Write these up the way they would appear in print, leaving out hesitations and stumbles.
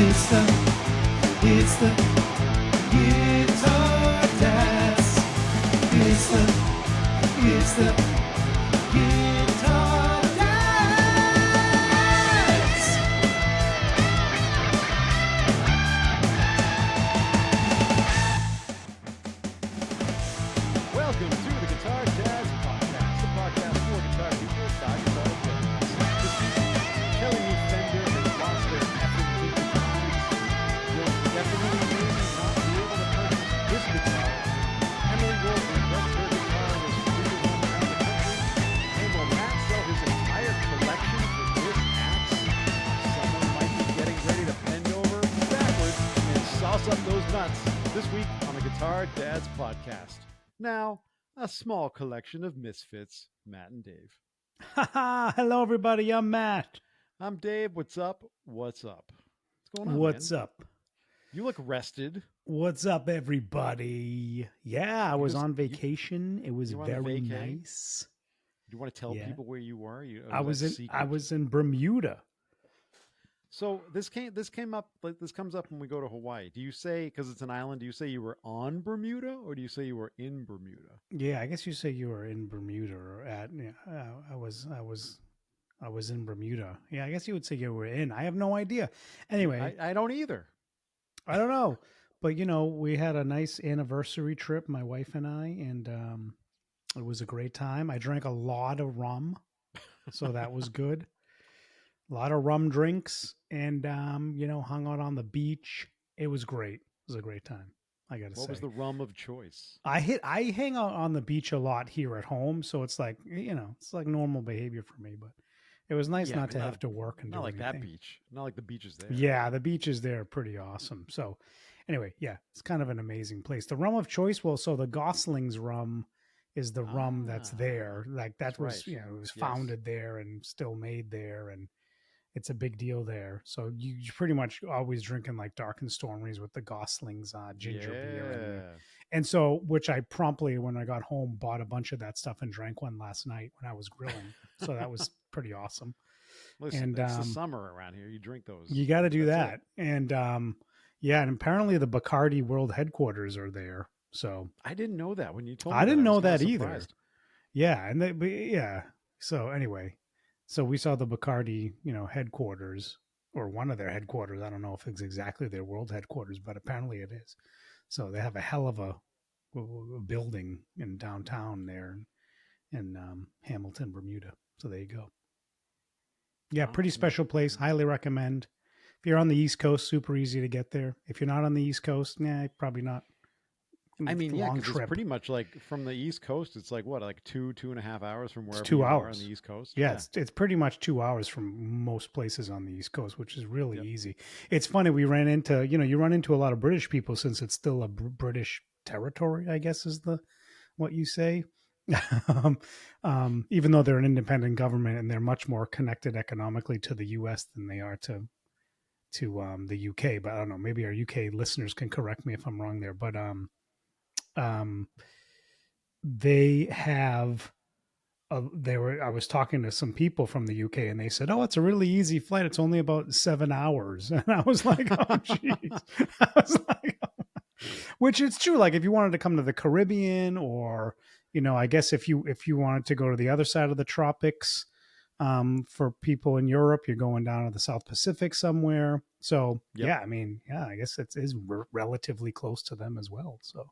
It's the Guitar Dads. It's the Guitar Dads. Welcome to the Guitar Dads Podcast, the podcast for guitar people by guitar dads. This week, Kelly New Fender has lost their effing vintage minds. You'll definitely maybe not be able to purchase this guitar. Emily Wolf regrets her guitar was free to roam around the country. And will Matt sell his entire collection for this axe? Someone might be getting ready to bend over backwards and sauce up those nuts this week on the Guitar Dads Podcast. Now, a small collection of misfits, Matt and Dave. Hello, everybody. I'm Matt. I'm Dave. What's up? What's up? What's going on? What's man? up? You look rested. What's up, everybody? Yeah, I was just- on vacation. It was you were on a very vacay? nice. Do you want to tell Yeah. people where you were? I was in Bermuda. So this comes up when we go to Hawaii. Do you say, because it's an island, do you say you were on Bermuda or do you say you were in Bermuda? Yeah, I guess you say you were in Bermuda or at. Yeah, I was in Bermuda. Yeah, I guess you would say you were in. I have no idea. Anyway, I don't either. I don't know, but we had a nice anniversary trip, my wife and I, and it was a great time. I drank a lot of rum, so that was good. A lot of rum drinks, and hung out on the beach. It was great. It was a great time. I gotta say. What was the rum of choice? I hang out on the beach a lot here at home, so it's like it's like normal behavior for me. But it was nice Yeah, not but to have to work and Not do like that anything. beach. Not like the beaches there. Yeah, the beaches there are pretty awesome. So anyway, yeah, it's kind of an amazing place. The rum of choice, well, so the Gosling's rum is the rum that's Ah, there. Like that that's was, right. it was Yes. founded there and still made there, and it's a big deal there. So you're pretty much always drinking like Dark and Stormies with the Gosling's ginger beer. And so, which I promptly, when I got home, bought a bunch of that stuff and drank one last night when I was grilling. So that was pretty awesome. Listen, And, it's the summer around here. You drink those. You got to do That's that. And yeah, and apparently the Bacardi world headquarters are there. So I didn't know that when you told me. I didn't was know kinda that either. surprised. Yeah, and yeah. So anyway, so we saw the Bacardi, headquarters, or one of their headquarters. I don't know if it's exactly their world headquarters, but apparently it is. So they have a hell of a building in downtown there in Hamilton, Bermuda. So there you go. Yeah, Wow. pretty special place. Highly recommend. If you're on the East Coast, super easy to get there. If you're not on the East Coast, probably not. I mean, yeah, long because trip. it's pretty much like from the East Coast. It's like what, like 2.5 hours from wherever 2 you are on hours. the East Coast. Yeah, it's pretty much 2 hours from most places on the East Coast, which is really Yep. easy. It's funny, we ran into, you run into a lot of British people since it's still a British territory, I guess is what you say. Even though they're an independent government and they're much more connected economically to the U.S. than they are to the U.K. But I don't know, maybe our U.K. listeners can correct me if I'm wrong there. But they have. I was talking to some people from the UK and they said, "Oh, it's a really easy flight. It's only about 7 hours." And I was like, "Oh, jeez." I was like, which it's true. Like if you wanted to come to the Caribbean, or I guess if you wanted to go to the other side of the tropics, for people in Europe, you're going down to the South Pacific somewhere. So Yep. yeah, I mean, yeah, I guess it is relatively close to them as well. So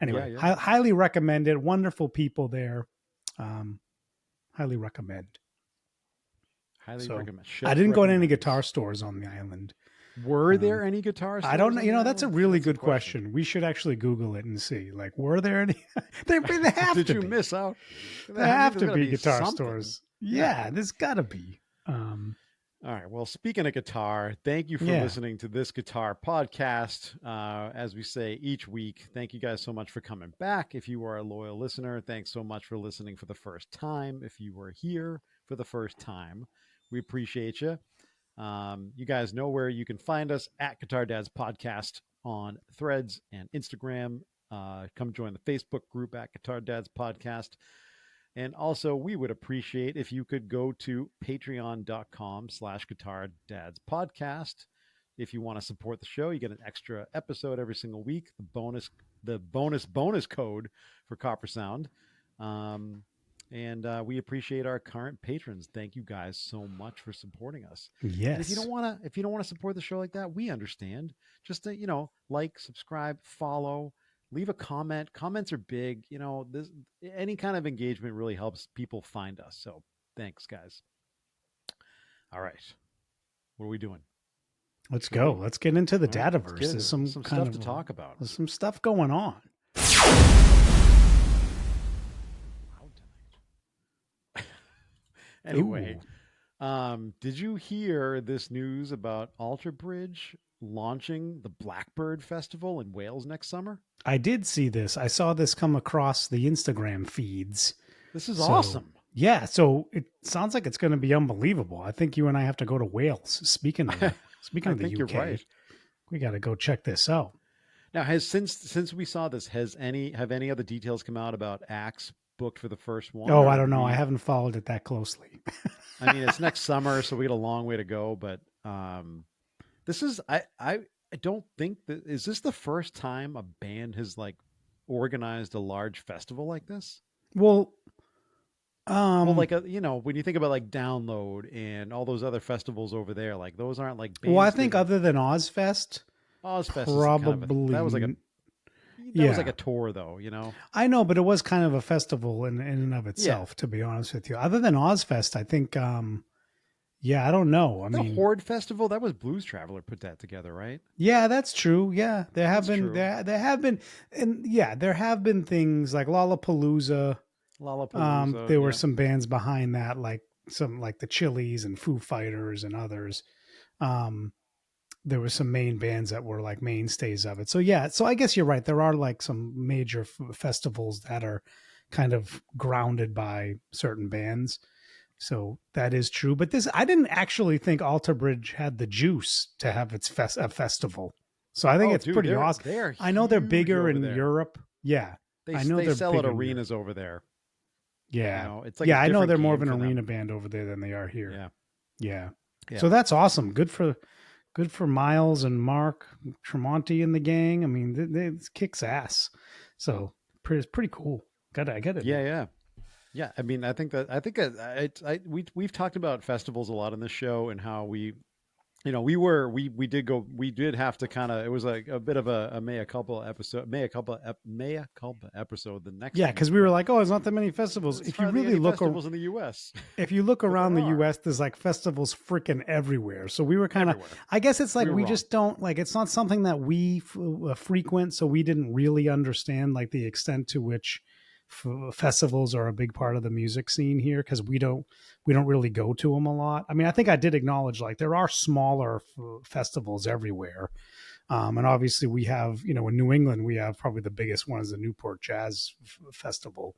anyway, Yeah. highly recommended. Wonderful people there. Highly recommend. Highly So, recommend. I didn't go to any recommends. guitar stores on the island. Were there any guitar stores? I don't know. on the That's a island? really That's good question. We should actually Google it and see. Like, were there any? they have Did to you be. miss out? There have to There's be gotta guitar something. stores. Yeah. Yeah, there's got to be. All right. Well, speaking of guitar, thank you for Yeah. listening to this guitar podcast. As we say each week, thank you guys so much for coming back. If you are a loyal listener, thanks so much for listening for the first time. If you were here for the first time, we appreciate you. You guys know where you can find us at Guitar Dads Podcast on Threads and Instagram. Come join the Facebook group at Guitar Dads Podcast. And also, we would appreciate if you could go to patreon.com/Guitar Dads Podcast. If you want to support the show, you get an extra episode every single week. The bonus code for Copper Sound. And we appreciate our current patrons. Thank you guys so much for supporting us. Yes. And if you don't want to support the show like that, we understand. Just to, like, subscribe, follow, leave a comment. Comments are big. Any kind of engagement really helps people find us. So thanks, guys. All right. What are we doing? Let's go. Let's get into the Dataverse. There's some stuff to talk about. There's some stuff going on. Anyway, did you hear this news about Alter Bridge launching the Blackbird Festival in Wales next summer? I did see this. I saw this come across the Instagram feeds. This is awesome. Yeah, so it sounds like it's going to be unbelievable. I think you and I have to go to Wales. Speaking of the UK, you're right. We got to go check this out. Now, since we saw this, have any other details come out about acts booked for the first one? Oh, I don't know. I haven't followed it that closely. I mean, it's next summer, so we got a long way to go. But this is I don't think that is this the first time a band has like organized a large festival like this. Well, like when you think about like Download and all those other festivals over there, like those aren't like bands. Well, I think other than Ozfest, probably that was like a tour though, I know, but it was kind of a festival in and of itself, to be honest with you. Other than Ozfest, I think, I don't know. The Horde Festival, that was Blues Traveler put that together, right? Yeah, that's true. Yeah, there have been things like Lollapalooza. There were some bands behind that, like the Chili's and Foo Fighters and others. There were some main bands that were like mainstays of it. So I guess you're right. There are like some major festivals that are kind of grounded by certain bands. So that is true. But I didn't actually think Alter Bridge had the juice to have its a festival. So I think it's pretty awesome. I know they're bigger in Europe. Yeah. They sell at arenas over there. Yeah. It's like I know they're more of an arena band over there than they are here. Yeah. So that's awesome. Good for Miles and Mark Tremonti and the gang. I mean, it kicks ass. So it's pretty cool. I got it. Yeah. I mean, we've talked about festivals a lot on this show and how we did have to kind of, it was like a bit of a mea culpa episode the next. Yeah. Cause we were like, there's not that many festivals. If you really look festivals in the US, if you look around the US, there's like festivals freaking everywhere. So we were kind of, I guess it's like, we just don't like, it's not something that we frequent. So we didn't really understand like the extent to which festivals are a big part of the music scene here, because we don't really go to them a lot. I mean, I think I did acknowledge like there are smaller festivals everywhere, and obviously we have, in New England we have probably the biggest one is the Newport Jazz Festival.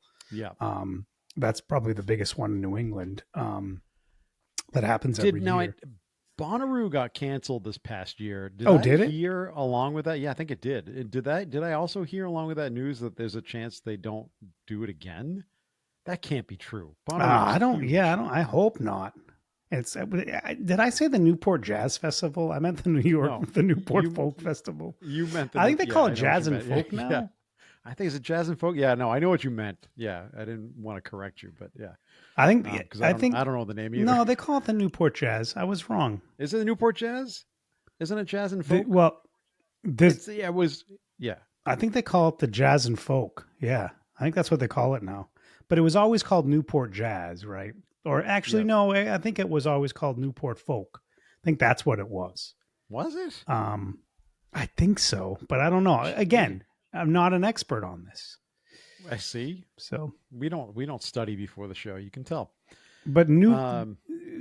That's probably the biggest one in New England, that happens every year. Bonnaroo got canceled this past year. Did it hear along with that? Yeah, I think it did. Did I also hear along with that news that there's a chance they don't do it again? That can't be true. I hope not. Did I say the Newport Jazz Festival? I meant the the Newport Folk Festival. You meant I think they call it Jazz and Folk now. Yeah. I think it's a Jazz and Folk. Yeah, no, I know what you meant. Yeah, I didn't want to correct you, but yeah. I think I don't know the name either. No, they call it the Newport Jazz. I was wrong. Is it the Newport Jazz? Isn't it Jazz and Folk? I think they call it the Jazz and Folk. Yeah, I think that's what they call it now. But it was always called Newport Jazz, right? Or actually, no, I think it was always called Newport Folk. I think that's what it was. Was it? I think so, but I don't know. Again, I'm not an expert on this. I see. So we don't study before the show. You can tell. But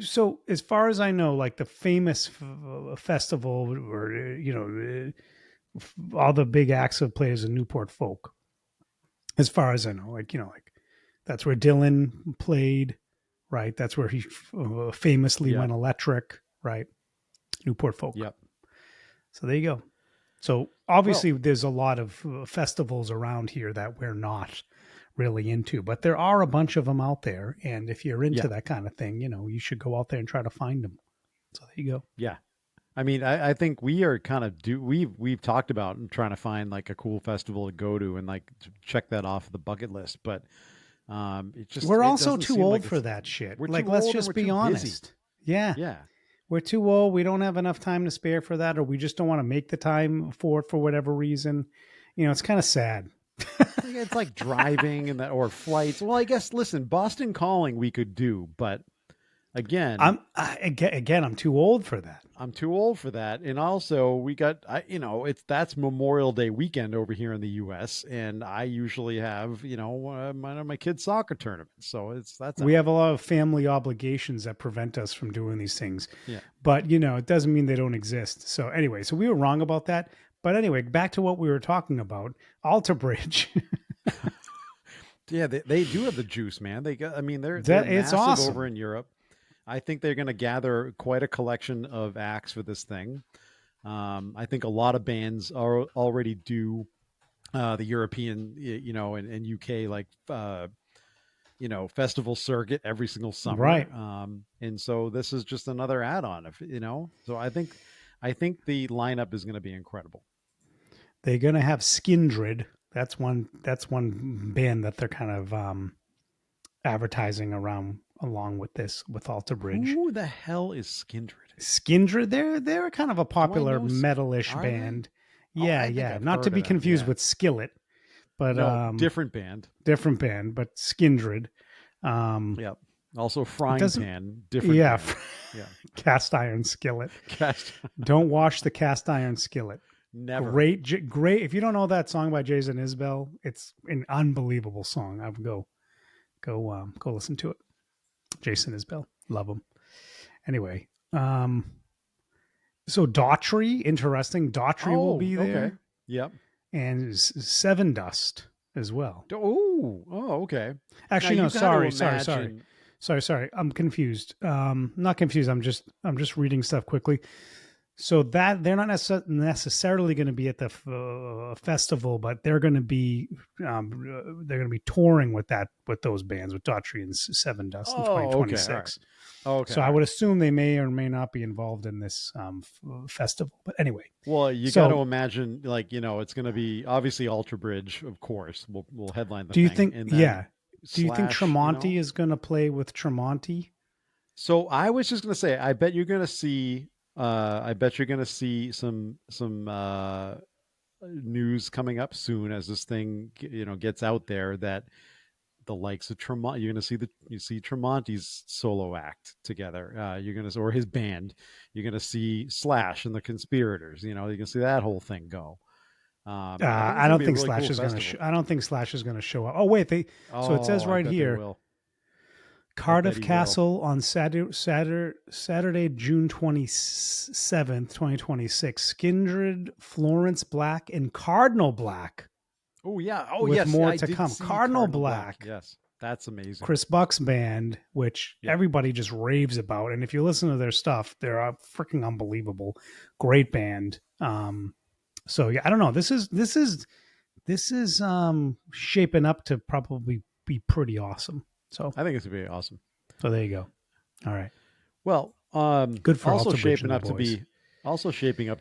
so as far as I know, like the famous festival, or all the big acts have played as a Newport Folk. As far as I know, like that's where Dylan played, right? That's where he famously went electric, right? Newport Folk. Yep. So there you go. So obviously there's a lot of festivals around here that we're not really into, but there are a bunch of them out there. And if you're into that kind of thing, you should go out there and try to find them. So there you go. Yeah. I mean, I think we are kind of we've talked about trying to find like a cool festival to go to and like check that off the bucket list, but We're it also doesn't too seem old like for it's that shit. we're Like, too let's old and just we're be too busy. honest. Yeah. Yeah. We're too old. We don't have enough time to spare for that, or we just don't want to make the time for it for whatever reason. It's kind of sad. Like, it's like driving and that or flights. Well, I guess listen, Boston Calling we could do, but again, Again, I'm too old for that. I'm too old for that. And also, we got it's that's Memorial Day weekend over here in the U.S. and I usually have one of my kids' soccer tournaments, so that's We out. have a lot of family obligations that prevent us from doing these things. Yeah, But, it doesn't mean they don't exist. So anyway, so we were wrong about that. But anyway, back to what we were talking about. Alter Bridge. yeah, they do have the juice, man. They got, I mean, they're That it's massive over awesome. in Europe. I think they're going to gather quite a collection of acts for this thing. I think a lot of bands are already do the European, and UK like festival circuit every single summer. Right. And so this is just another add-on of So I think the lineup is going to be incredible. They're gonna have Skindred. That's one band that they're kind of advertising around along with this with Alter Bridge. Who the hell is Skindred? Skindred, they're kind of a Do I popular know? metalish Are they? band. Oh, Yeah, I think yeah. I've Not to heard be of them. confused Yeah. with Skillet, but No, different band. different band, but Skindred. Yep. Also, It Frying doesn't. Pan, different Yeah, band. Yeah. cast iron skillet. Cast. Don't wash the cast iron skillet. Never. Great. If you don't know that song by Jason Isbell, it's an unbelievable song. I would go listen to it. Jason Isbell, love him. Anyway, so Daughtry, interesting. Daughtry will Oh, be okay. there, Yep. and Seven Dust as well. Oh, okay. Actually, Now, no. you gotta Sorry. imagine- Sorry. I'm confused. Not confused. I'm just reading stuff quickly. So that they're not necessarily going to be at the festival, but they're going to be touring with those bands with Daughtry and Seven Dust in Oh, okay. All 2026. right. Okay. So I all would right. assume they may or may not be involved in this festival. But anyway, Well, you so got to imagine, like it's going to be obviously Ultra Bridge, of course. Will headline the do you thing, think? and then Yeah. Do you think Slash. Tremonti is going to play with Tremonti? So I was just going to say, I bet you're going to see. I bet you're going to see some news coming up soon as this thing gets out there that the likes of Tremonti, you're going to see you see Tremonti's solo act together. You're going to or his band. You're going to see Slash and the Conspirators. You can see that whole thing go. I think it's I going to don't be a think really Slash cool is going to. festival. I don't think Slash is going to show up. Oh wait, so it says Oh, I right bet they here, will. Cardiff he will. Castle on Saturday, June 27th, 2026. Skindred, Florence Black, and Cardinal Black. Oh yeah. Oh with yes. more I to did come. see Cardinal Black. Yes, that's amazing. Chris Buck's band, which Yeah. everybody just raves about. And if you listen to their stuff, they're freaking unbelievable. Great band. So yeah, I don't know. This is shaping up to probably be pretty awesome. So I think it's gonna be awesome. So there you go. All right. Well, Good for also Alter Bridge shaping and up the to boys.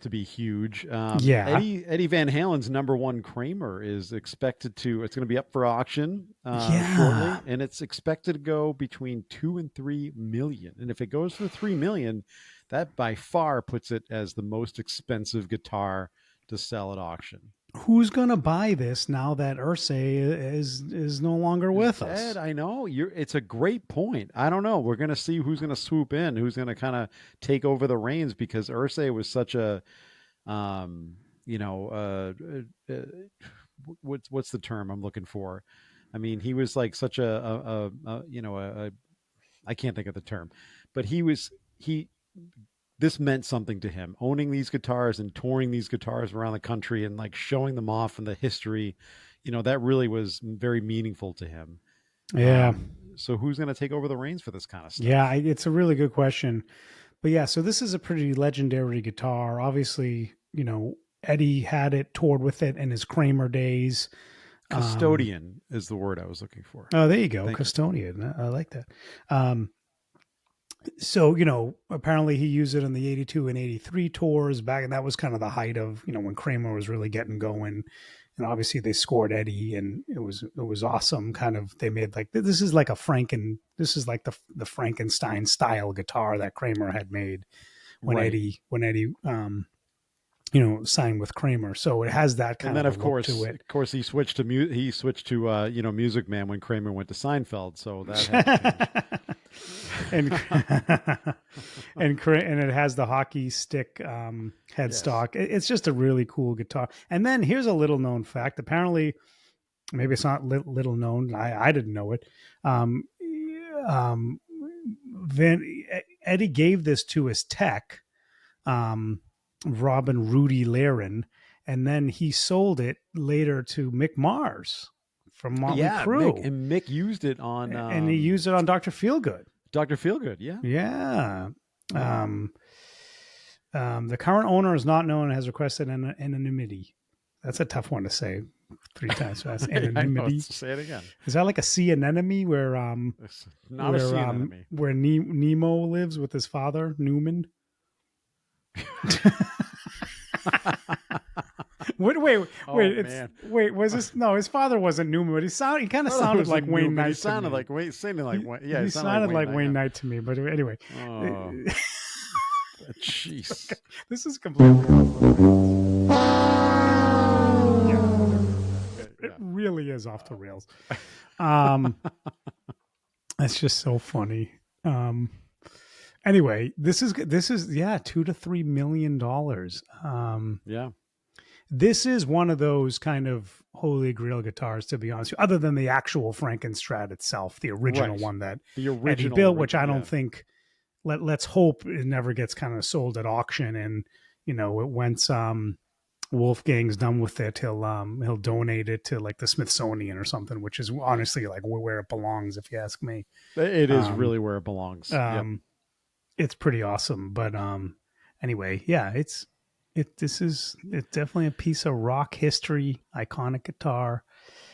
be huge. Yeah. Eddie Van Halen's number one Kramer is expected to. It's going to be up for auction Yeah. shortly, and it's expected to go between 2 and 3 million. And if it goes for 3 million, that by far puts it as the most expensive guitar to sell at auction. Who's gonna buy this now that Ursay is no longer with us? Ed, I know it's a great point. I don't know. We're going to see who's going to swoop in, who's going to kind of take over the reins because Ursay was such a, what's the term I'm looking for? I mean, he was like such I can't think of the term, but this meant something to him, owning these guitars and touring these guitars around the country and like showing them off and the history, that really was very meaningful to him. Yeah. So who's going to take over the reins for this kind of stuff? Yeah, it's a really good question. But yeah, so this is a pretty legendary guitar. Obviously, Eddie had it, toured with it in his Kramer days. Custodian is the word I was looking for. Oh, there you go. Thank you. Custodian. I like that. So, apparently he used it on the 82 and 83 tours back. And that was kind of the height of, when Kramer was really getting going. And obviously they scored Eddie, and it was awesome. Kind of, they made like, this is like this is like the Frankenstein style guitar that Kramer had made when Right. Eddie, signed with Kramer. So it has that kind And then of of a look course, to it. he switched to Music Man when Kramer went to Seinfeld. So that had to change. and and it has the hockey stick headstock. It's just a really cool guitar. And then here's a little known fact. Apparently, maybe it's not little known. I didn't know it. Um, Eddie gave this to his tech, Robin Rudy Laren, and then he sold it later to Mick Mars from Motley Crue. Mick used it on, and he used it on Dr. Feelgood. Dr. Feelgood. Yeah. Yeah. The current owner is not known and has requested anonymity. That's a tough one to say 3 times fast. Anonymity. Say it again. Is that like a sea anemone where It's not a sea anemone. where Nemo lives with his father Newman? Wait, man. was this? No, his father wasn't Newman, but he kind of sounded like Wayne Knight. He sounded like Wayne. He sounded like Wayne Knight to me. But anyway, Oh, jeez. this is completely. It really is off the rails. That's just so funny. Anyway, this is $2 to $3 million. Yeah. This is one of those kind of holy grail guitars, to be honest, other than the actual Frankenstrat itself, the original one that Eddie built, which I don't think. Let's hope it never gets kind of sold at auction, and once Wolfgang's done with it, he'll donate it to like the Smithsonian or something, which is honestly like where it belongs, if you ask me. It is really where it belongs. It's pretty awesome, but anyway, yeah, it's definitely a piece of rock history, iconic guitar.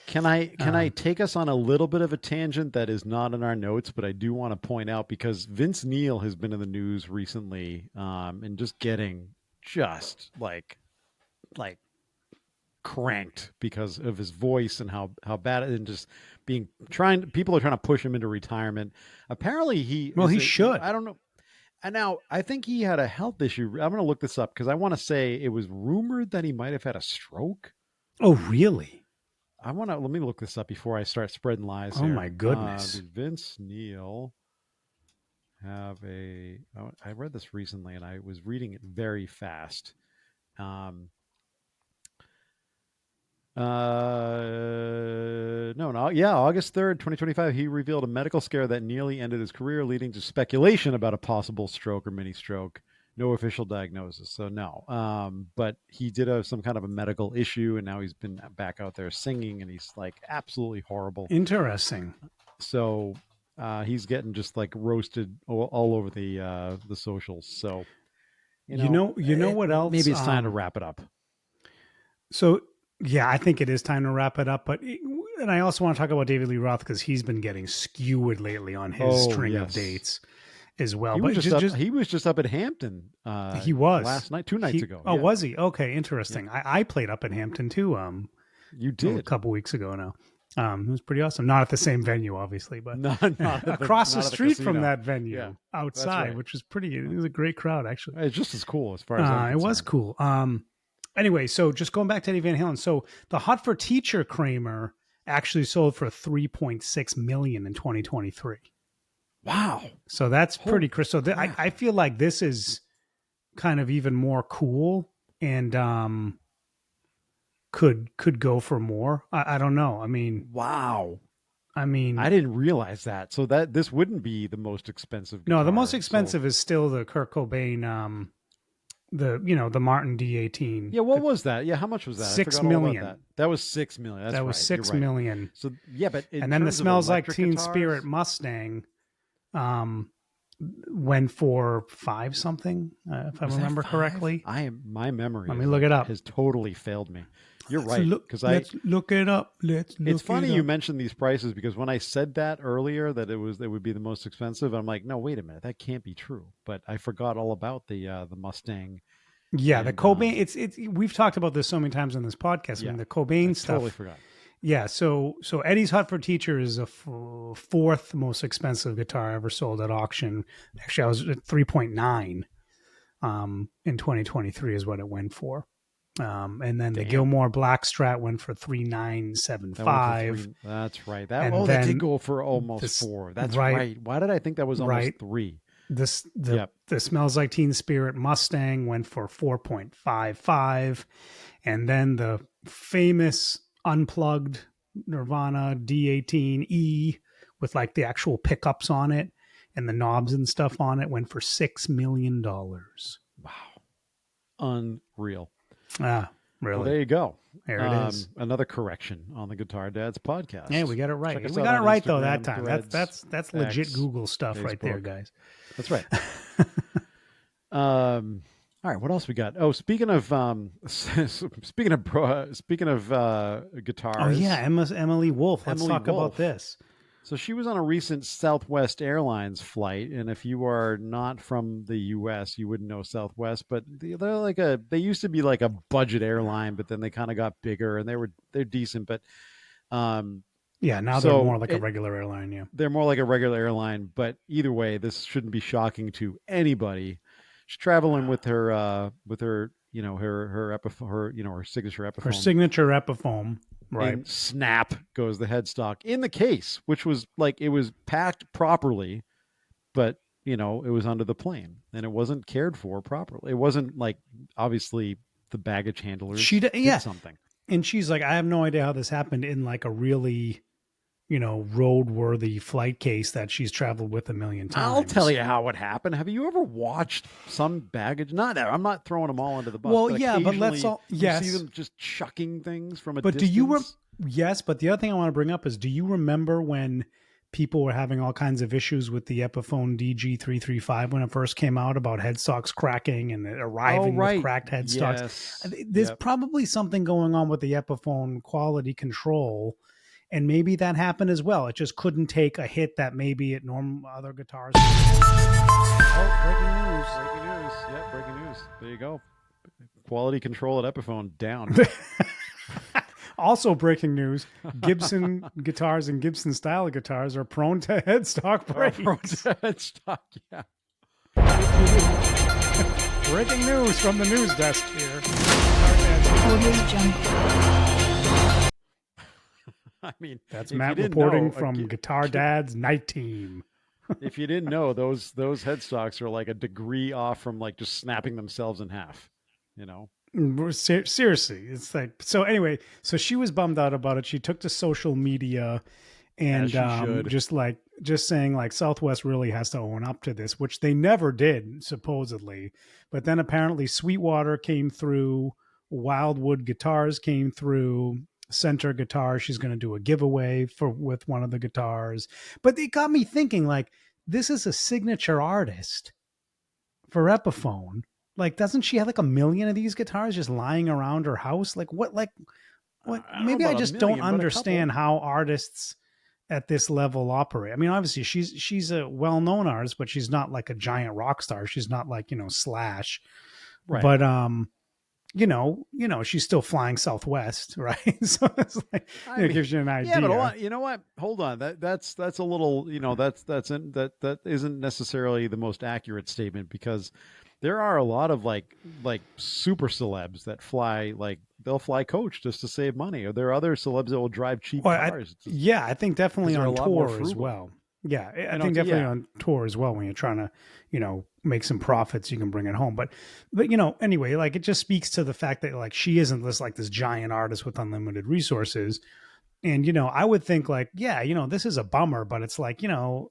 Can I take us on a little bit of a tangent that is not in our notes, but I do want to point out, because Vince Neil has been in the news recently, and just getting like cranked because of his voice and how bad it, and just people are trying to push him into retirement. Apparently he should. I don't know. And now I think he had a health issue. I'm going to look this up because I want to say it was rumored that he might have had a stroke. Oh, really? Let me look this up before I start spreading lies. Oh, here. my goodness. Did Vince Neil have I read this recently and I was reading it very fast. August 3rd, 2025, he revealed a medical scare that nearly ended his career, leading to speculation about a possible stroke or mini stroke. No official diagnosis, so no. But he did have some kind of a medical issue, and now he's been back out there singing, and he's like absolutely horrible. Interesting. So he's getting just like roasted all over the socials. So you know what else? Maybe it's time to wrap it up. So yeah, I think it is time to wrap it up. But and I also want to talk about David Lee Roth because he's been getting skewered lately on his string of dates as well. He was just up at Hampton. He was last night, 2 nights ago. Oh, was he? Okay, interesting. Yeah. I played up at Hampton too. You did a couple weeks ago now. It was pretty awesome. Not at the same venue, obviously, but not across the street from that venue, outside, right. which was pretty. It was a great crowd, actually. It's just as cool as far as it was cool. Anyway, so just going back to Eddie Van Halen. So the Hot for Teacher Kramer actually sold for $3.6 million in 2023. Wow! So that's pretty crisp. So I feel like this is kind of even more cool and could go for more. I don't know. I mean, wow. I mean, I didn't realize that. So that this wouldn't be the most expensive guitar. No, the most expensive is still the Kurt Cobain. The Martin D18. Yeah, what was that? Yeah, how much was that? $6 million. That was $6 million. That was $6 million. So yeah, but and then the Smells Like Teen Spirit Mustang, went for 5 something, if I Was that remember 5? correctly. My memory Let me look it up. has totally failed me. You're Let's right, look. because Let's look it up. Let's look it's funny it you up. mentioned these prices, because when I said that earlier, that it would be the most expensive, I'm like, no, wait a minute, that can't be true. But I forgot all about the Mustang. Yeah, the And Cobain. It's we've talked about this so many times on this podcast. I yeah, mean, the I Cobain totally stuff. forgot. Yeah, so Eddie's Hut for Teacher is a fourth most expensive guitar ever sold at auction. Actually, I was at 3.9 in 2023 is what it went for. And then the Damn. Gilmore Black Strat went for That went for 3,975. 3. That's right. And That did then go for almost this 4. That's right, right. Why did I think that was almost right. 3? The Yep. Smells Like Teen Spirit Mustang went for 4.55. And then the famous unplugged Nirvana D18E with like the actual pickups on it and the knobs and stuff on it went for $6 million. Wow. Unreal. Ah, really? Well, there you go. There it is. Another correction on the Guitar Dads podcast. Yeah, we got it right. Check us We out got it on right though that Instagram, time. Threads, That's legit X, Google stuff right there, Facebook. guys. That's right. All right, what else we got? Oh, speaking of guitars. Oh yeah, Emily Wolf. Let's Emily talk Wolf. about this. So she was on a recent Southwest Airlines flight, and if you are not from the U.S., you wouldn't know Southwest, but they used to be like a budget airline, but then they kind of got bigger, and they're decent, but Yeah, now they're more like a regular airline. Yeah, they're more like a regular airline. But either way, this shouldn't be shocking to anybody. She's traveling with her her signature Epiphone. her signature Epiphone. Right. And snap goes the headstock in the case, which was like, it was packed properly, but it was under the plane and it wasn't cared for properly. It wasn't like, obviously the baggage handlers did something. And she's like, I have no idea how this happened in like a really, roadworthy flight case that she's traveled with a million times. I'll tell you how it happened. Have you ever watched some baggage? I'm not throwing them all under the bus. Well, but yeah, but let's all, yes. You see them just chucking things from a but distance. Yes, but the other thing I want to bring up is, do you remember when people were having all kinds of issues with the Epiphone DG335 when it first came out, about headstocks cracking and it arriving with cracked headstocks? Yes. There's probably something going on with the Epiphone quality control, and maybe that happened as well. It just couldn't take a hit that maybe at normal other guitars. Oh, breaking news. Breaking news. Yeah, breaking news. There you go. Quality control at Epiphone down. Also breaking news, Gibson guitars and Gibson style guitars are prone to headstock breaks. Headstock, yeah. Breaking news from the news desk here. I mean, that's Matt reporting from Guitar Dad's Night Team. If you didn't know, those headstocks are like a degree off from like just snapping themselves in half, Seriously, it's like, so anyway, so she was bummed out about it. She took to social media and just saying like Southwest really has to own up to this, which they never did supposedly. But then apparently Sweetwater came through, Wildwood Guitars came through, Center Guitar. She's going to do a giveaway with one of the guitars. But it got me thinking, like, this is a signature artist for Epiphone. Like, doesn't she have like 1 million of these guitars just lying around her house? Like, what? Maybe I just don't understand how artists at this level operate. I mean, obviously she's a well-known artist, but she's not like a giant rock star. She's not like, Slash. Right. But she's still flying Southwest, right? So it's like, it gives you an idea. Yeah, but you know what? Hold on. That's a little, that isn't necessarily the most accurate statement, because there are a lot of like super celebs that fly, like they'll fly coach just to save money. Or there are other celebs that will drive cheap cars. I think definitely on tour as well. Yeah, I think definitely on tour as well, when you're trying to, make some profits, you can bring it home. But anyway, like, it just speaks to the fact that like she isn't this giant artist with unlimited resources. And, I would think like, this is a bummer, but it's like, and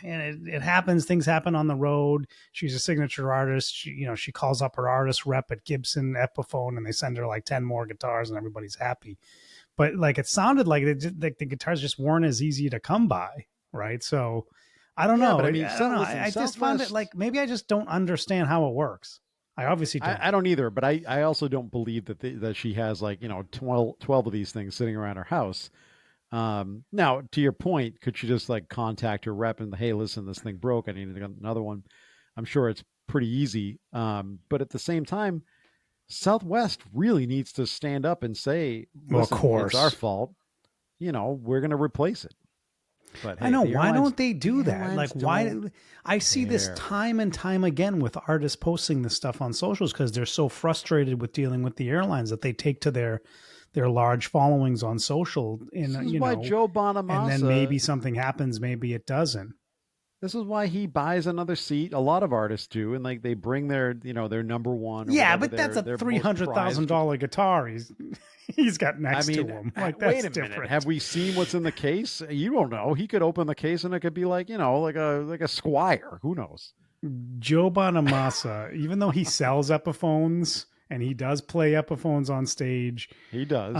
it happens, things happen on the road. She's a signature artist. She calls up her artist rep at Gibson Epiphone and they send her like 10 more guitars and everybody's happy. But like, it sounded like the guitars just weren't as easy to come by. Right. So I don't Yeah, know. but I mean, I don't know. listen, I just found it Southwest. like maybe I just don't understand how it works. I obviously don't. I don't either, but I also don't believe that that she has like 12 of these things sitting around her house. Now, to your point, could she just like contact her rep and, hey, listen, this thing broke. I need another one. I'm sure it's pretty easy. But at the same time, Southwest really needs to stand up and say, Well, of listen, it's our course. fault. We're going to replace it. But I hey, know. the Why airlines, don't they the do that? airlines Like, why? don't I see this care. time and time again with artists posting this stuff on socials because they're so frustrated with dealing with the airlines that they take to their large followings on social, This and is why Joe and then Bonamassa. maybe something happens, maybe it doesn't. This is why he buys another seat. A lot of artists do, and like they bring their number one or Yeah, whatever but that's a their three most hundred thousand prized. dollar guitar. He's got I next to mean, him. Like wait that's a minute. different. Have we seen what's in the case? You don't know. He could open the case and it could be like like a Squire. Who knows? Joe Bonamassa, even though he sells Epiphones and he does play Epiphones on stage, He does.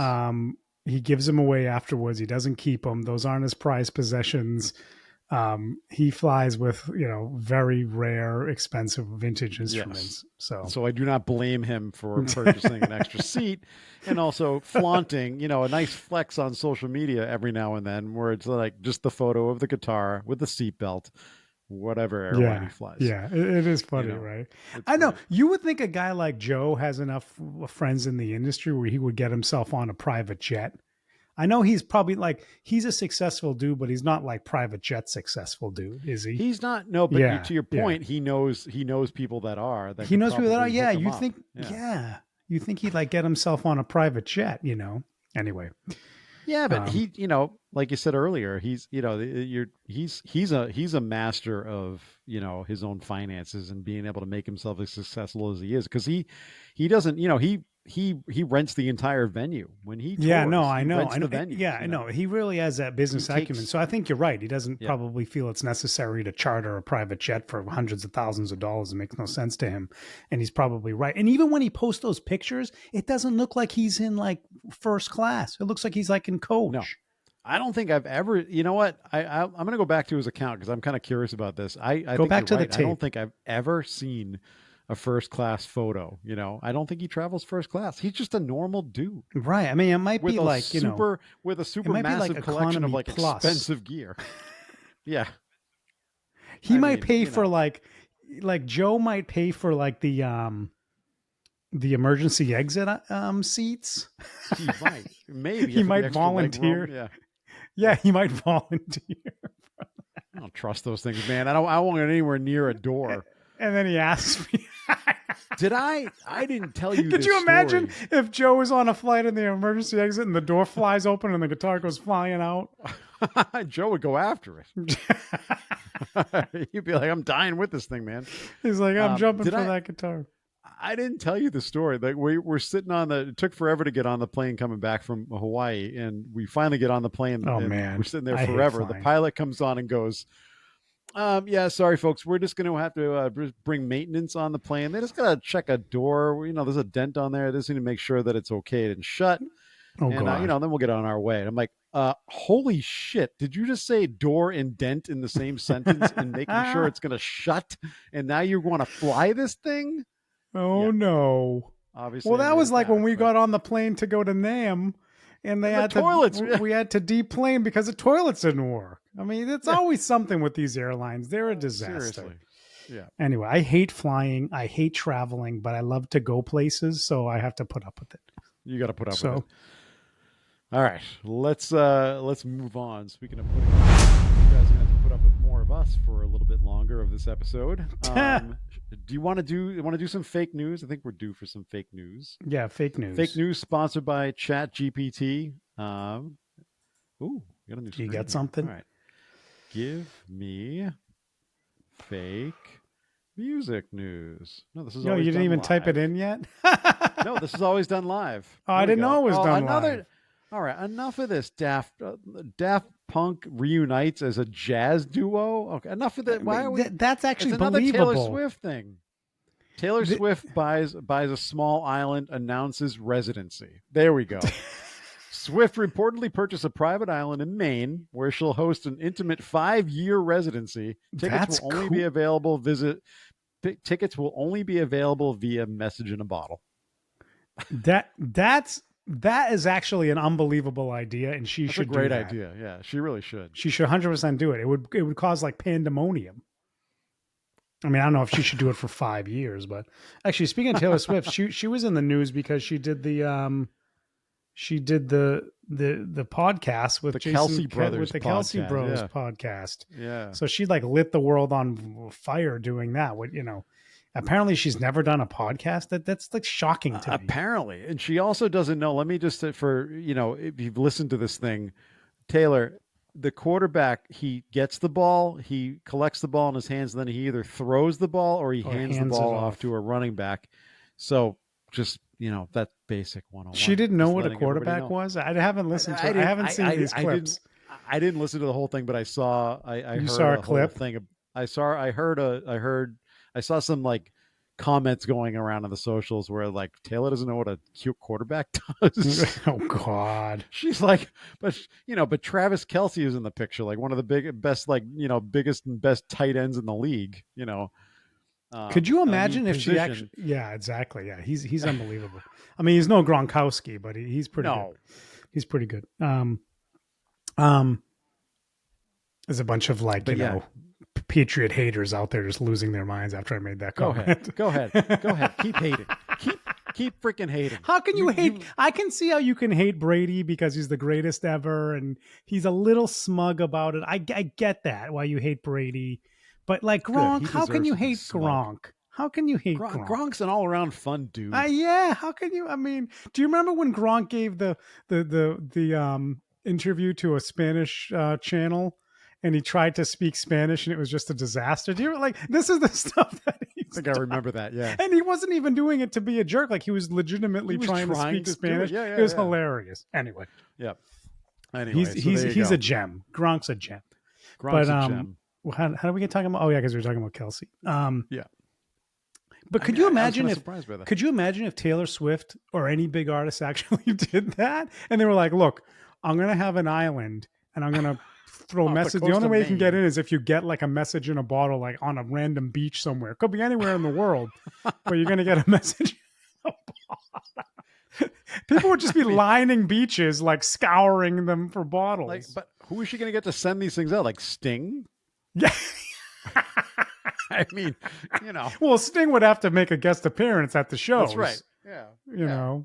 he gives them away afterwards. He doesn't keep them. Those aren't his prized possessions. He flies with very rare, expensive vintage instruments. Yes. So So I do not blame him for purchasing an extra seat and also flaunting, a nice flex on social media every now and then where it's like just the photo of the guitar with the seatbelt, whatever airline he flies. yeah, it is funny, right? I know great. you would think a guy like Joe has enough friends in the industry where he would get himself on a private jet. I know he's probably he's a successful dude, but he's not like private jet successful dude, is he? He's not. No, but Yeah, to your yeah. point, he knows people that are. That He could knows people that are. probably Yeah, hook him you up. think? Yeah, you think he'd like get himself on a private jet? Anyway. Yeah, but he, like you said earlier, he's, he's a master of, his own finances and being able to make himself as successful as he is. Cause he doesn't, he rents the entire venue when he tours. Yeah, no, I he know. rents I know. the venue. Yeah, I know. He really has that business He acumen. takes- So I think you're right. He doesn't Yeah. probably feel it's necessary to charter a private jet for hundreds of thousands of dollars. It makes no sense to him. And he's probably right. And even when he posts those pictures, it doesn't look like he's in like first class. It looks like he's like in coach. No. I don't think I've ever, you know what? I'm going to go back to his account because I'm kind of curious about this. I Go think back you're to the right. I don't tape. think I've ever seen a first class photo. I don't think he travels first class. He's just a normal dude Right. I mean, it might with be a like, super with a super might be like massive collection of economy like plus. expensive gear. Yeah. he I might mean, pay for like Joe might pay for like the emergency exit seats. He might. Maybe He for the might extra leg room. volunteer. Yeah. Yeah, he might volunteer. I don't trust those things, man. I won't get anywhere near a door. And then he asks me, Did I didn't tell you could this you imagine story. if Joe was on a flight in the emergency exit and the door flies open and the guitar goes flying out? Joe would go after it. He'd be like, I'm dying with this thing, man. He's like, I'm jumping did for I- that guitar. I didn't tell you the story. Like we're sitting it took forever to get on the plane coming back from Hawaii. And we finally get on the plane. Oh, and man. We're sitting there I hate forever. The flying. pilot comes on and goes, yeah, sorry, folks. We're just going to have to bring maintenance on the plane. They just got to check a door. There's a dent on there. They just need to make sure that it's okay and shut. Oh, And, God. then we'll get on our way. And I'm like, holy shit. Did you just say door and dent in the same sentence and making sure it's going to shut? And now you want to fly this thing? Oh, Yeah. no. Obviously. Well, I that made was it like when back, we but- got on the plane to go to NAM and they And the had toilets. we had to deplane because the toilets didn't work. I mean, it's Yeah. always something with these airlines. They're a disaster. Seriously. Yeah. Anyway, I hate flying. I hate traveling, but I love to go places, so I have to put up with it. You got to put up with So, it. All right, let's move on. Speaking of putting up, you guys are gonna have to put up with more of us for a little bit longer of this episode. Do you want to do some fake news? I think we're due for some fake news. yeah, fake news. Fake news sponsored by ChatGPT. Ooh, got a new You screen got here. something? All right, give me fake music news. No, this is Yo, always you didn't done even type it live. in yet? No, this is always done live. Oh, There I we didn't go. know it was done live. All right, enough of this. Daft Punk reunites as a jazz duo. Okay, enough of that. Why are we? That's actually It's another believable. Taylor Swift thing. Taylor Swift buys a small island, announces residency. There we go. Swift reportedly purchased a private island in Maine where she'll host an intimate 5-year residency. That's cool. Tickets will only be available via message in a bottle. That is actually an unbelievable idea, and she That's a should do great that. idea. Yeah, she really should. She should 100% do it. It would cause like pandemonium. I mean, I don't know if she should do it for 5 years, but actually, speaking of Taylor Swift, she was in the news because she did the podcast with The Jason Kelce Brothers with the Kelsey podcast, Bros yeah. podcast. Yeah. So she like lit the world on fire doing that. What apparently she's never done a podcast. That's like shocking to me. Apparently. And she also doesn't know. Let me just for if you've listened to this thing, Taylor, the quarterback, he gets the ball, he collects the ball in his hands, and then he either throws the ball or he hands the ball off to a running back. So just that basic 101. She didn't know Just what a letting everybody quarterback know. was. I haven't listened to it. I haven't seen these clips. I didn't listen to the whole thing, but I saw. I You heard saw a whole clip? thing. I saw some like comments going around on the socials where like Taylor doesn't know what a cute quarterback does. Oh God. She's like, but Travis Kelce is in the picture, like one of the biggest and best tight ends in the league. Could you imagine if she actually? Yeah, exactly. Yeah, he's unbelievable. I mean, he's no Gronkowski, but he's pretty good. He's pretty good. There's a bunch of like Patriot haters out there just losing their minds after I made that comment. Go ahead. Keep hating. Keep freaking hating. How can you hate? I can see how you can hate Brady because he's the greatest ever, and he's a little smug about it. I get that why you hate Brady, but like Gronk, how can you hate Gronk? How can you hate Gronk? Gronk's an all-around fun dude. Yeah. How can you? I mean, do you remember when Gronk gave the interview to a Spanish channel? And he tried to speak Spanish, and it was just a disaster. Do you this is the stuff that he's I think I remember that. Yeah, and he wasn't even doing it to be a jerk. Like he was legitimately trying to speak Spanish. Yeah, it was hilarious. Anyway, Anyway, he's a gem. Gronk's a gem. Gronk's a gem. How do we get talking about? Oh yeah, because we were talking about Kelsey. Yeah. But could you imagine if Taylor Swift or any big artist actually did that, and they were like, "Look, I'm gonna have an island, and I'm gonna." Throw a message. The only way you can get in is if you get like a message in a bottle, like on a random beach somewhere. It could be anywhere in the world, but you're going to get a message. People would just be lining beaches, like scouring them for bottles. But who is she going to get to send these things out? Like Sting? Yeah. I mean, Well, Sting would have to make a guest appearance at the show. That's right. Yeah.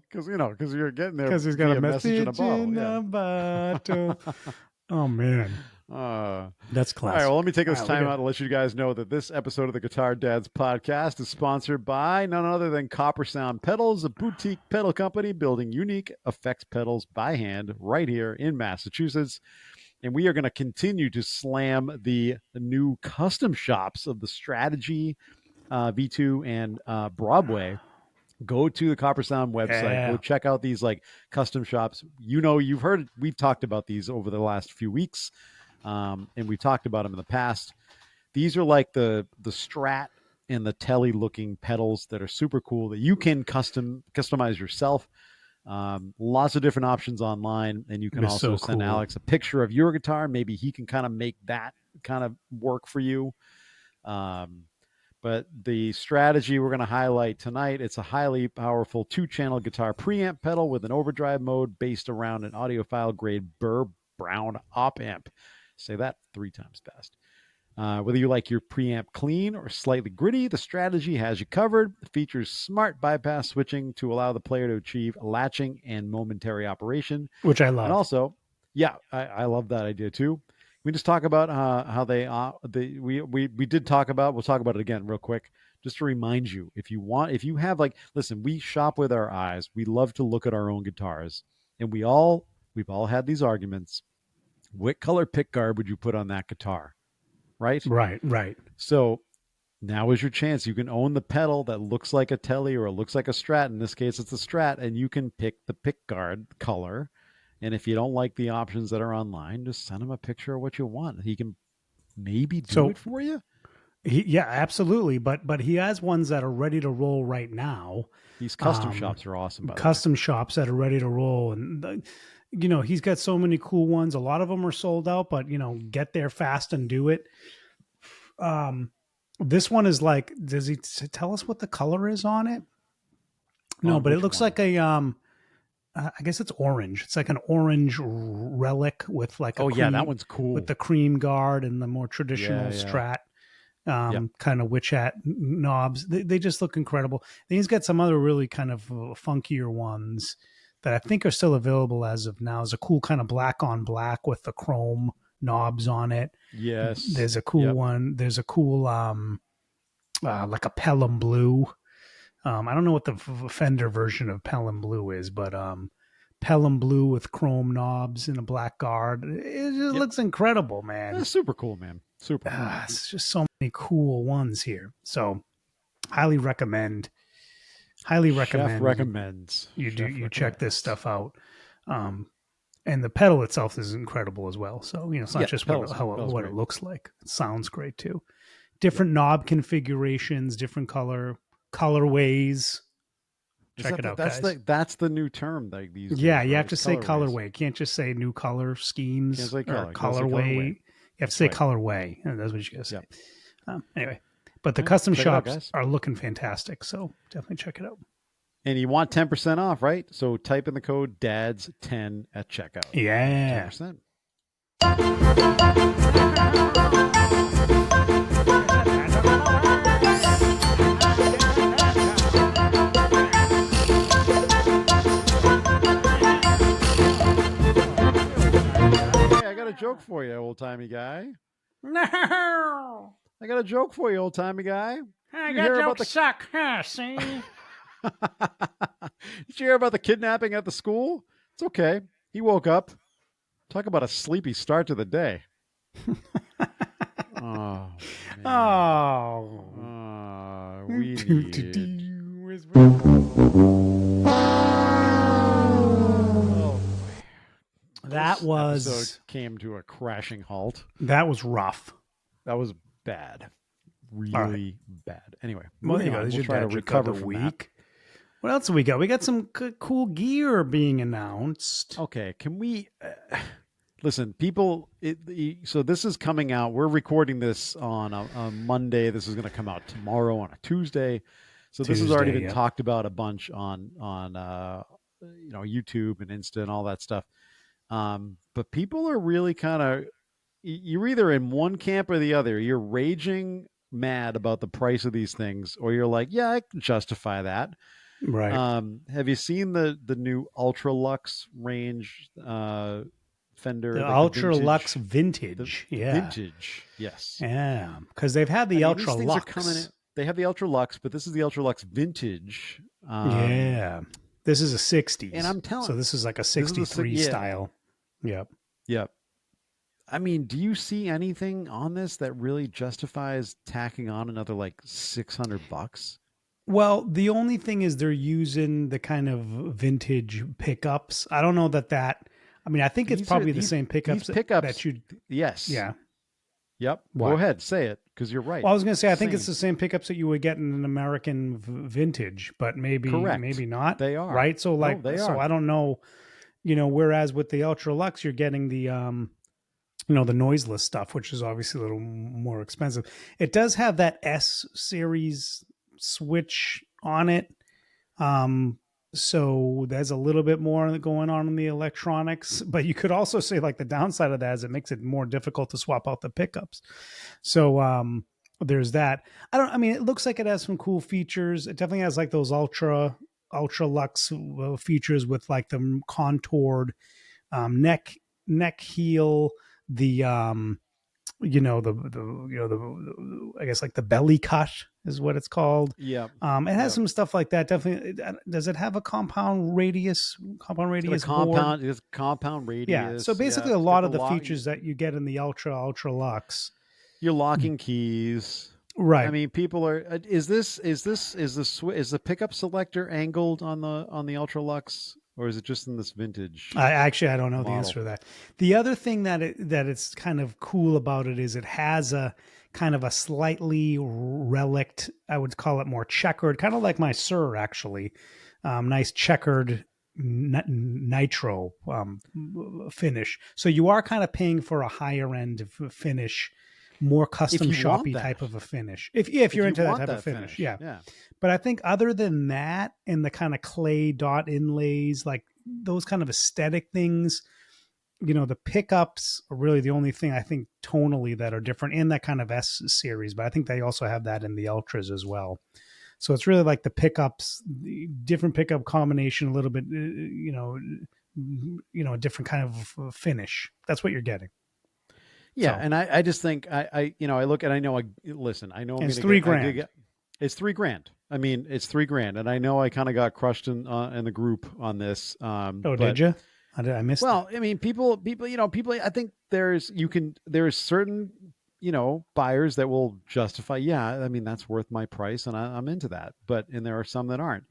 Because you're getting there. Because he's got a message in a bottle. Oh man, that's classic. All right, well, let me take this time out to let you guys know that this episode of the Guitar Dads podcast is sponsored by none other than Copper Sound Pedals, a boutique pedal company building unique effects pedals by hand right here in Massachusetts. And we are going to continue to slam the new custom shops of the Strategy V2 and Broadway. Go to the Copper Sound website. Go check out these like custom shops. You've heard we've talked about these over the last few weeks, and we've talked about them in the past. These are like the Strat and the Telly looking pedals that are super cool that you can customize yourself. Lots of different options online, and you can also send Alex a picture of your guitar. Maybe he can kind of make that kind of work for you. But the Strategy we're going to highlight tonight, it's a highly powerful 2-channel guitar preamp pedal with an overdrive mode based around an audiophile grade Burr Brown op amp. Say that 3 times fast. Whether you like your preamp clean or slightly gritty, the Strategy has you covered. It features smart bypass switching to allow the player to achieve latching and momentary operation. Which I love. And also, I love that idea too. We just talk about how we did talk about, we'll talk about it again real quick, just to remind you, if you have like, listen, we shop with our eyes. We love to look at our own guitars, and we've all had these arguments. What color pickguard would you put on that guitar? Right. So now is your chance. You can own the pedal that looks like a Telly or it looks like a Strat. In this case, it's a Strat, and you can pick the pickguard color. And if you don't like the options that are online, just send him a picture of what you want. He can maybe do it for you. Yeah, absolutely. But he has ones that are ready to roll right now. These custom Um, shops are awesome, by the way. Custom shops that are ready to roll, and he's got so many cool ones. A lot of them are sold out, but get there fast and do it. This one is like, does he tell us what the color is on it? No, On but it which looks one? like a I guess it's orange. It's like an orange relic with like a Oh yeah, that cream, one's cool. with the cream guard and the more traditional Yeah. Strat Yep. kind of witch hat knobs. They just look incredible. Then he's got some other really kind of funkier ones that I think are still available as of now. Is a cool kind of black on black with the chrome knobs on it. Yes. There's a cool one. There's a cool like a Pelham blue. I don't know what the Fender version of Pelham blue is, but Pelham blue with chrome knobs and a black guard. It just looks incredible, man. That's super cool, man. Super cool. It's just so many cool ones here. So highly recommend. Chef recommends. You check this stuff out. And the pedal itself is incredible as well. So it's not just what it looks like. It sounds great too. Different knob configurations, different colorways. Check it out, guys. That's the new term. Like these. Yeah, you have to say colorway. You can't just say new color schemes or colorway. You have to say colorway. And that's what you gotta say. Yep. Anyway, but the custom shops are looking fantastic. So definitely check it out. And you want 10% off, right? So type in the code DADS10 at checkout. Yeah. 10%. Hey, I got a joke for you, old-timey guy. No. I got a joke for you, old-timey guy. I got jokes suck. See? Did you hear about the kidnapping at the school? It's okay. He woke up. Talk about a sleepy start to the day. Oh, we need... That episode came to a crashing halt. That was rough. That was bad. Really bad. Anyway, we'll try to recover the week. What else have we got? We got some cool gear being announced. Okay, can we listen, people? So this is coming out. We're recording this on a Monday. This is going to come out tomorrow on a Tuesday. So this has already been talked about a bunch on YouTube and Insta and all that stuff. But people are really kind of, you're either in one camp or the other. You're raging mad about the price of these things, or you're like, yeah, I can justify that. Right. Have you seen the new Ultra Luxe range Fender? The Ultra Luxe Vintage. Vintage. Yes. Yeah. Because they've had the Ultra Luxe. They have the Ultra Luxe, but this is the Ultra Luxe Vintage. Yeah. This is a 60s. And I'm telling you. So this is like a 63 style. Yep. Yep. I mean, do you see anything on this that really justifies tacking on another like $600? Well, the only thing is they're using the kind of vintage pickups. I don't know that. I mean, I think it's probably the same pickups that you. Yes. Yeah. Yep. What? Go ahead, say it, because you're right. Well, I was going to say I think it's the same pickups that you would get in an American vintage, but maybe not. They are right. So like, they so are. I don't know. Whereas with the Ultra Luxe, you're getting the the noiseless stuff, which is obviously a little more expensive. It does have that S series switch on it. So there's a little bit more going on in the electronics, but you could also say like the downside of that is it makes it more difficult to swap out the pickups. So there's that. It looks like it has some cool features. It definitely has like those ultra luxe features with like the contoured neck heel, the I guess like the belly cut is what it's called. Yeah. It has some stuff like that. Definitely. Does it have a compound radius? Compound radius. It's compound radius. Yeah. So basically, a lot of the features that you get in the Ultra Luxe. You're locking keys. Right. I mean, people are. Is the pickup selector angled on the Ultra Luxe? Or is it just in this vintage? I don't know model? The answer to that. The other thing that it's kind of cool about it is it has a kind of a slightly relict. I would call it more checkered, kind of like my Sir, actually. Nice checkered nitro finish. So you are kind of paying for a higher end finish, more custom shoppy type of a finish. If you're into that type of finish. Yeah. But I think other than that, and the kind of clay dot inlays, like those kind of aesthetic things, the pickups are really the only thing I think tonally that are different in that kind of S series. But I think they also have that in the Ultras as well. So it's really like the pickups, the different pickup combination, a little bit, a different kind of finish. That's what you're getting. Yeah, so. And I just think I look and I know listen, I know it's $3,000. It's $3,000. I mean, it's $3,000, and I know I kind of got crushed in the group on this. Did you? I missed. Well, I mean, people. I think there's certain buyers that will justify. Yeah, I mean that's worth my price, and I'm into that. And there are some that aren't.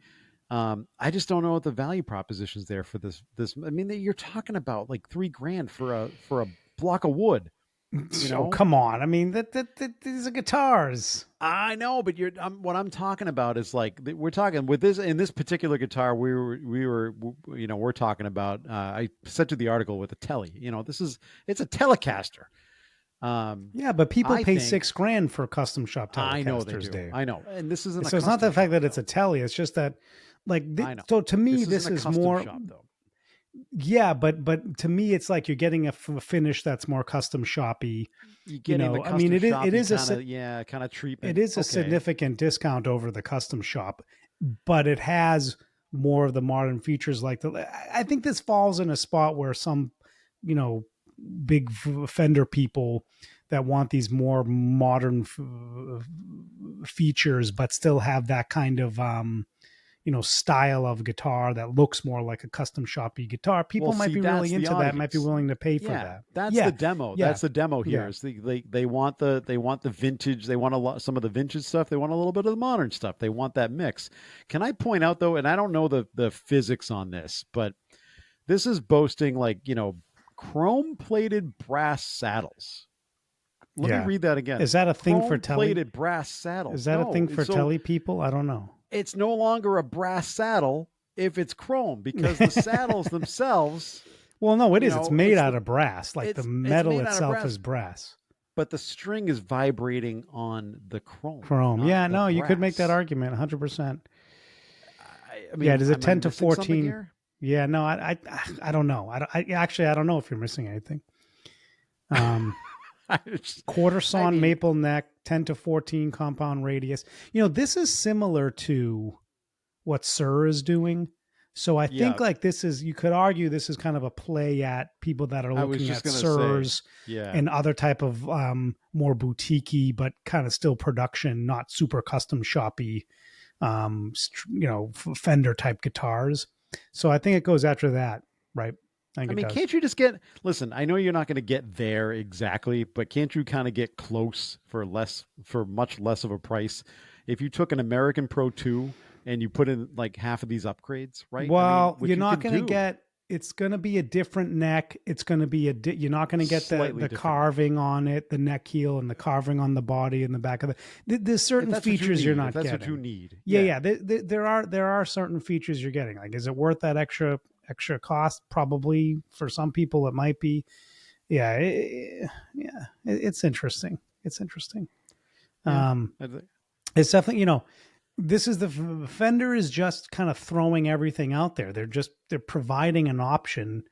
I just don't know what the value proposition's there for this. I mean, you're talking about like $3,000 for a block of wood. Come on. I mean, these are guitars. I know, but what I'm talking about is like we're talking with this in this particular guitar. We're talking about. I said to the article with a telly. It's a Telecaster. Yeah, but people pay $6,000 for custom shop Telecasters. I know they do. Dave. I know, and this isn't. So it's not the fact that it's a telly. It's just that, like, so to me, this is more. Shop, though. Yeah, but to me, it's like you're getting a finish that's more custom shoppy. I mean, it is a kind of treatment. It is a significant discount over the custom shop, but it has more of the modern features. I think this falls in a spot where some, big Fender people that want these more modern features, but still have that kind of style of guitar that looks more like a custom shoppy guitar. People might be really into that, might be willing to pay for that. That's the demo. Yeah. That's the demo here. Yeah. They want the vintage. They want some of the vintage stuff. They want a little bit of the modern stuff. They want that mix. Can I point out though, and I don't know the physics on this, but this is boasting chrome plated brass saddles. Let me read that again. Is that a thing for telly? Plated brass saddles. Is that a thing for telly people? I don't know. It's no longer a brass saddle if it's chrome because the saddles themselves. Well, no, it is. It's made out of brass. Like the metal itself is brass. But the string is vibrating on the chrome. Yeah, no, you could make that argument 100%. I mean, does it 10 to 14? Yeah, no, I don't know. I don't know if you're missing anything. Quarter sawn maple neck, 10 to 14 compound radius. This is similar to what Sir is doing. So I think you could argue this is kind of a play at people that are looking at Sirs and other type of more boutique-y, but kind of still production, not super custom shoppy, Fender type guitars. So I think it goes after that, right? I mean, can't you just listen, I know you're not going to get there exactly, but can't you kind of get close for much less of a price? If you took an American Pro 2 and you put in like half of these upgrades, right? Well, you're not going to get, it's going to be a different neck. It's going to be you're not going to get the carving on it, the neck heel and the carving on the body and the back of there's certain features you're not getting. That's what you need. Yeah. There are certain features you're getting. Like, is it worth that extra cost? Probably. For some people it might be. It's interesting. It's definitely, this is the Fender is just kind of throwing everything out there. They're providing an option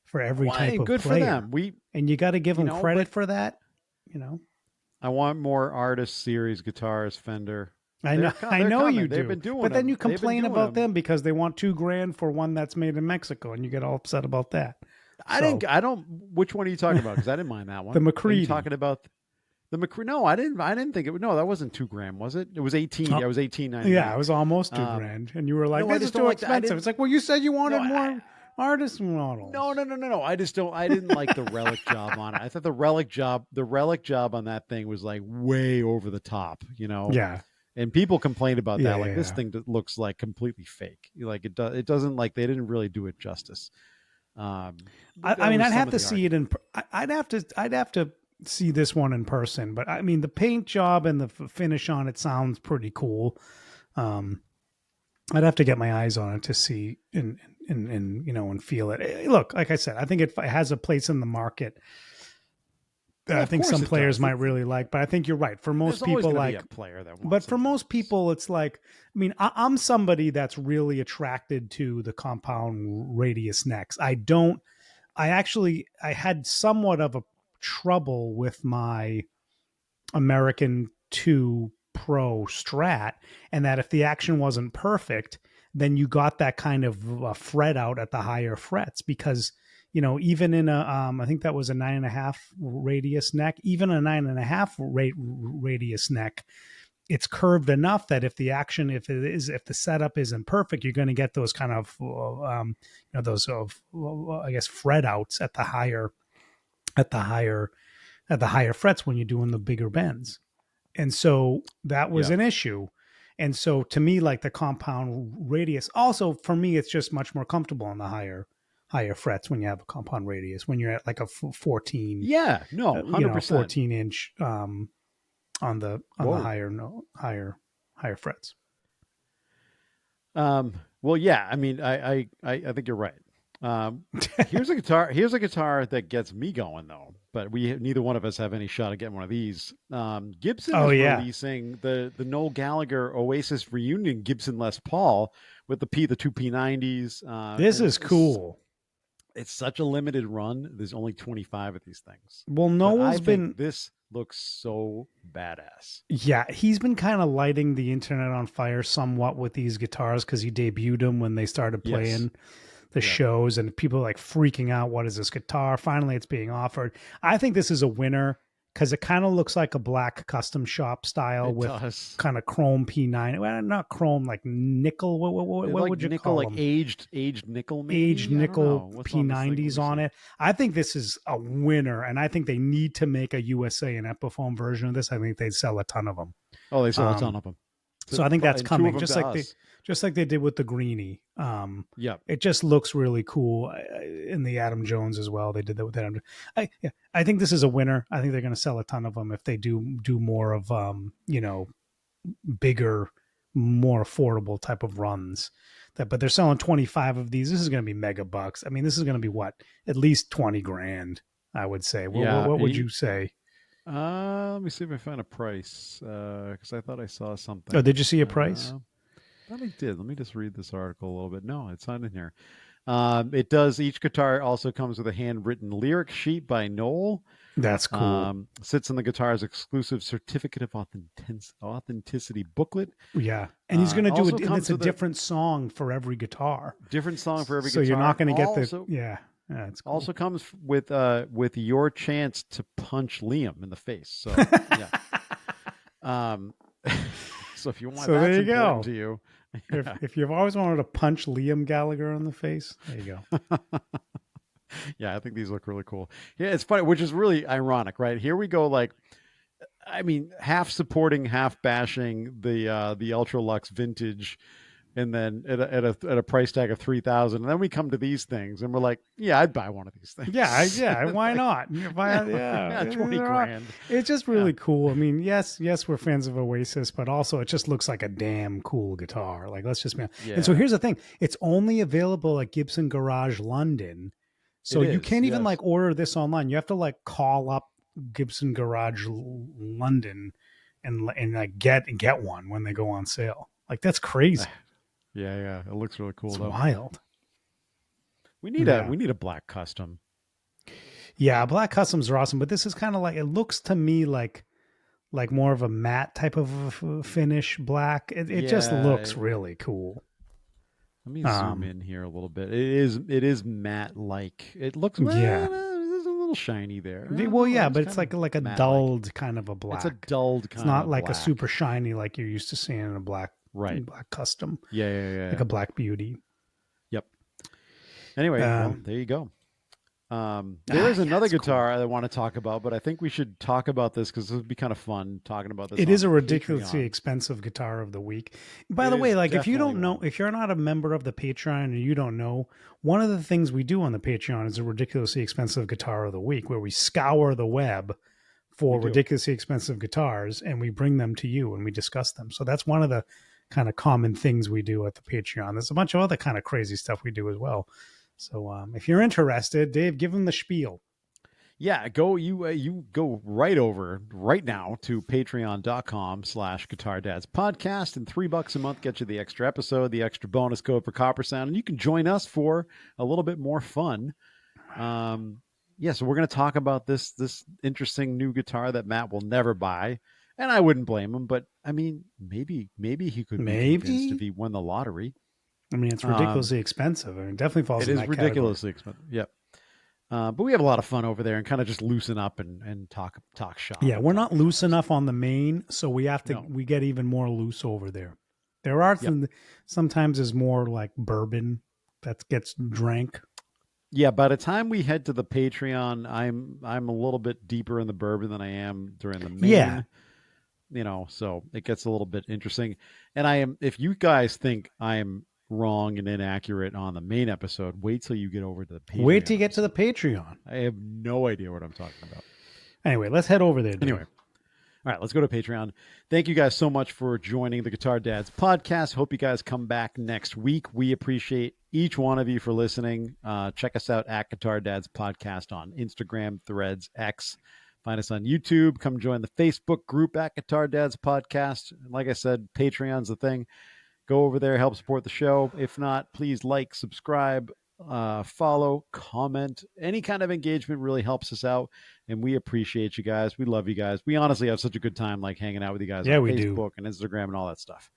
for every type of good player. For them. And you got to give them credit for that. I want more artist series guitars, Fender. I know you do. They've been doing but then you complain about them because they want $2,000 for one that's made in Mexico, and you get all upset about that. I don't. Which one are you talking about? Because I didn't mind that one. The McCready. Are you talking about the McCready? No, I didn't think it. No, that wasn't $2,000, was it? It was 18. I was 18.99. Yeah, it was almost $2,000, and you were like, "This is too expensive." It's like, well, you said you wanted more artist models. No. I didn't like the relic job on it. I thought the relic job on that thing was like way over the top. Yeah. And people complained about that. This thing looks like completely fake. Like it doesn't, like they didn't really do it justice. I mean, I'd have to see it in. I'd have to see this one in person, but I mean the paint job and the finish on it sounds pretty cool. I'd have to get my eyes on it to see and you know and feel it. Look, like I said, I think it has a place in the market that I think some players might really like, but I think you're right. For most people, like a player that but for most people, it's like, I mean, I'm somebody that's really attracted to the compound radius necks. I had somewhat of a trouble with my American 2 Pro Strat, and that if the action wasn't perfect, then you got that kind of fret out at the higher frets because, you know, even in a, I think that was a 9.5 radius neck, even a 9.5 radius neck, it's curved enough that if the action, if the setup isn't perfect, you're going to get those kind of, you know, those I guess fret outs at the higher frets when you're doing the bigger bends. And so that was an issue. And so to me, like the compound radius, also for me, it's just much more comfortable on the higher frets when you have a compound radius, when you're at like a 14. Yeah, no, 100%. You know, 14 inch on the higher frets. Well, yeah, I mean, I think you're right. Here's a guitar that gets me going though, but neither one of us have any shot at getting one of these. Gibson is releasing the Noel Gallagher Oasis reunion Gibson Les Paul with the two P90s. This is cool. It's such a limited run. There's only 25 of these things. Well, Noel's been, this looks so badass. Yeah, he's been kind of lighting the internet on fire somewhat with these guitars because he debuted them when they started playing the shows, and people are like freaking out. What is this guitar? Finally, it's being offered. I think this is a winner because it kind of looks like a black custom shop style kind of chrome P9. Well, not chrome, like nickel. What like would you nickel, call like them? aged nickel, maybe? Aged nickel P90s on it. I think this is a winner, and I think they need to make a USA and Epiphone version of this. I think they'd sell a ton of them. Oh, they sell a ton of them. So I think that's coming, just like they did with the Greenie. It just looks really cool. In the Adam Jones as well, they did that with Adam. I think this is a winner. I think they're going to sell a ton of them if they do more of you know, bigger, more affordable type of runs. But they're selling 25 of these. This is going to be mega bucks. I mean, this is going to be at least 20 grand. I would say. What would you say? Let me see if I find a price because I thought I saw something. Oh, did you see a price? I thought I did. Let me just read this article a little bit. No, it's not in here. It does. Each guitar also comes with a handwritten lyric sheet by Noel. That's cool. Sits in the guitar's exclusive certificate of authenticity booklet. Yeah, and he's going to do it. And it's a different song for every guitar. Different song for every guitar. So you're not going to get the Yeah, it's cool. Also comes with your chance to punch Liam in the face. So yeah. So if you want, so there you go. To you, if you've always wanted to punch Liam Gallagher in the face, there you go. Yeah, I think these look really cool. Yeah, it's funny, which is really ironic, right? Here we go, like, I mean, half supporting, half bashing the Ultra Luxe Vintage. And then at a price tag of $3,000, and then we come to these things, and we're like, "Yeah, I'd buy one of these things." Yeah, why not? 20 grand. It's just really cool. I mean, yes, we're fans of Oasis, but also it just looks like a damn cool guitar. Like, let's just. And so here's the thing: it's only available at Gibson Garage London, so you can't even like order this online. You have to like call up Gibson Garage London and like get one when they go on sale. Like, that's crazy. Yeah, it looks really cool. It's wild. We need a black custom. Yeah, black customs are awesome, but this is kind of like, it looks to me like more of a matte type of finish black. It just looks really cool. Let me zoom in here a little bit. It is matte like. It looks there's a little shiny there. Well, yeah, but it's like a dulled kind of a black. It's a dulled kind of. It's not like black. A super shiny like you're used to seeing in a black. Right. Black custom. Yeah. Like a Black Beauty. Yep. Anyway, well, there you go. There is another guitar I want to talk about, but I think we should talk about this because this would be kind of fun talking about this. It is a ridiculously expensive guitar of the week. By the way, like, if you don't know, if you're not a member of the Patreon and you don't know, one of the things we do on the Patreon is a ridiculously expensive guitar of the week, where we scour the web for do. ridiculously expensive guitars, and we bring them to you and we discuss them. So that's one of the kind of common things we do at the Patreon. There's a bunch of other kind of crazy stuff we do as well. So if you're interested, Dave, give them the spiel. Yeah, you go right over right now to patreon.com/guitar dads podcast, and $3 a month gets you the extra episode, the extra bonus code for Copper Sound, and you can join us for a little bit more fun. So we're going to talk about this interesting new guitar that Matt will never buy, and I wouldn't blame him, but I mean, maybe he could be convinced if he won the lottery. I mean, it's ridiculously expensive. I mean, it definitely falls in that category. It is ridiculously expensive. Yep. But we have a lot of fun over there and kind of just loosen up and talk shop. Yeah, we're not loose enough on the main, so we have to. No. We get even more loose over there. There are some. Sometimes there's more like bourbon that gets drank. Yeah, by the time we head to the Patreon, I'm a little bit deeper in the bourbon than I am during the main. Yeah. So it gets a little bit interesting. And if you guys think I am wrong and inaccurate on the main episode, wait till you get over to the Patreon. Wait till you get to the Patreon. I have no idea what I'm talking about. Anyway, let's head over there. Dude. Anyway. All right, let's go to Patreon. Thank you guys so much for joining the Guitar Dads podcast. Hope you guys come back next week. We appreciate each one of you for listening. Check us out at Guitar Dads podcast on Instagram, Threads, X. Find us on YouTube. Come join the Facebook group at Guitar Dads podcast. Like I said, Patreon's the thing. Go over there, help support the show. If not, please like, subscribe, follow, comment. Any kind of engagement really helps us out, and we appreciate you guys. We love you guys. We honestly have such a good time like hanging out with you guys on Facebook and Instagram and all that stuff.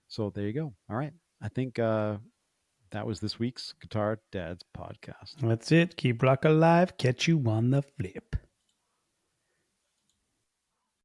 So there you go. All right. I think that was this week's Guitar Dads podcast. That's it. Keep rock alive. Catch you on the flip.